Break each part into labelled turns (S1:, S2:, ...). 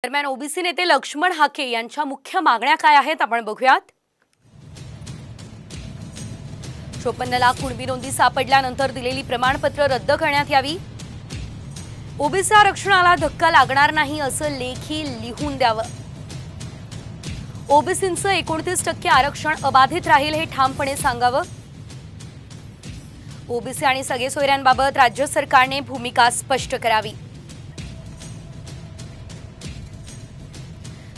S1: दरम्यान ओबीसी नेते लक्ष्मण हाके यांच्या मुख्य मागण्या काय आहेत आपण बघूयात। 54 लाख कुणबी नोंदी सापडल्यानंतर दिलेली प्रमाणपत्र रद्द करण्यात यावी। ओबीसी आरक्षणाला धक्का लागणार नाही असं लेखी लिहून द्यावं। ओबीसींचं 29% आरक्षण अबाधित राहील हे ठामपणे सांगावं। ओबीसी आणि सगळे सोयऱ्यांबाबत राज्य सरकारने भूमिका स्पष्ट करावी।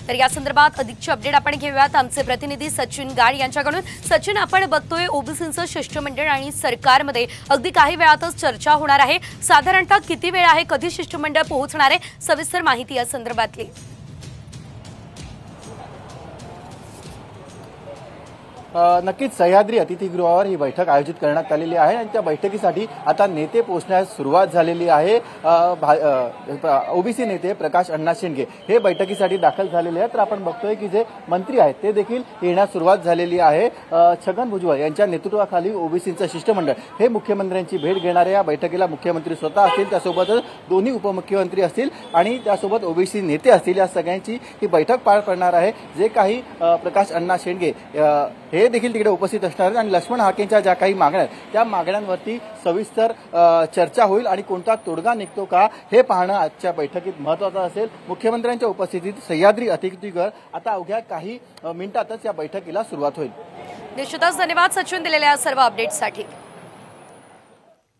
S1: तर या संदर्भात अधिकची अपडेट आपण घेऊयात आमचे प्रतिनिधी सचिन गाड यांच्याकडून। सचिन, आपण बघतोय ओबीसींचं शिष्टमंडळ आणि सरकारमध्ये अगदी काही वेळातच चर्चा होणार आहे। साधारणतः किती वेळ आहे, कधी शिष्टमंडळ पोहोचणार आहे, सविस्तर माहिती या संदर्भातली।
S2: नक्कीच सह्याद्री अतिथीगृहावर ही बैठक आयोजित करण्यात आलेली आहे आणि त्या बैठकीसाठी आता नेते पोहोचण्यास सुरुवात झालेली आहे। ओबीसी नेते प्रकाश अण्णा शेंडगे हे बैठकीसाठी दाखल झालेले आहेत। तर आपण बघतोय की जे मंत्री आहेत ते देखील येण्यास सुरुवात झालेली आहे। छगन भुजबळ यांच्या नेतृत्वाखाली ओबीसीचं शिष्टमंडळ हे मुख्यमंत्र्यांची भेट घेणार आहे। या बैठकीला मुख्यमंत्री स्वतः असतील, त्यासोबतच दोन्ही उपमुख्यमंत्री असतील आणि त्यासोबत ओबीसी नेते असतील। या सगळ्यांची ही बैठक पार पडणार आहे। जे काही प्रकाश अण्णा शेंडगे हे देखील तिकडे उपस्थित असणार आहेत आणि लक्ष्मण हाकेंच्या ज्या काही मागण्या आहेत त्या मागण्यांवरती सविस्तर चर्चा होईल आणि कोणता तोडगा निघतो का हे पाहणं आजच्या बैठकीत महत्त्वाचं असेल। मुख्यमंत्र्यांच्या उपस्थितीत सह्याद्री अतिथीगृह आता अवघ्या काही मिनिटातच या बैठकीला सुरुवात होईल।
S1: निश्चितच धन्यवाद सचिन दिलेल्या सर्व अपडेट्ससाठी।